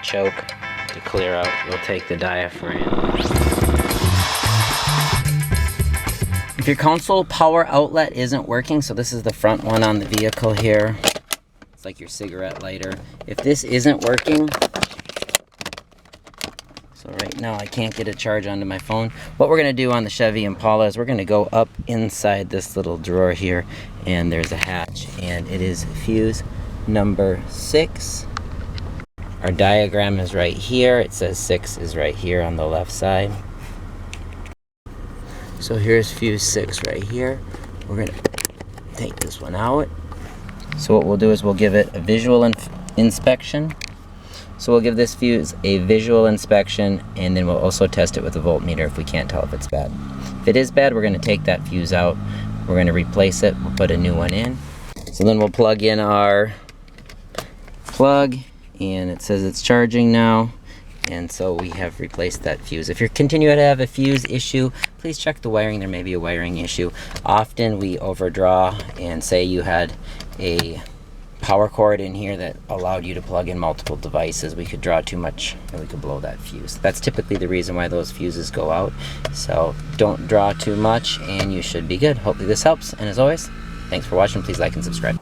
choke to clear out. We'll take the diaphragm. If your console power outlet isn't working, so this is the front one on the vehicle here. It's like your cigarette lighter. If this isn't working, so right now I can't get a charge onto my phone. What we're gonna do on the Chevy Impala is we're gonna go up inside this little drawer here, and there's a hatch, and it is fuse number 6. Our diagram is right here. It says 6 is right here on the left side. So here's fuse 6 right here. We're gonna take this one out. So what we'll do is we'll give it a visual inspection. So we'll give this fuse a visual inspection, and then we'll also test it with a voltmeter if we can't tell if it's bad. If it is bad, we're gonna take that fuse out. We're gonna replace it, we'll put a new one in. So then we'll plug in our plug, and it says it's charging now. And so we have replaced that fuse. If you continue to have a fuse issue, please check the wiring. There may be a wiring issue. Often we overdraw, and say you had a power cord in here that allowed you to plug in multiple devices. We could draw too much and we could blow that fuse. That's typically the reason why those fuses go out. So don't draw too much and you should be good. Hopefully this helps. And as always, thanks for watching. Please like and subscribe.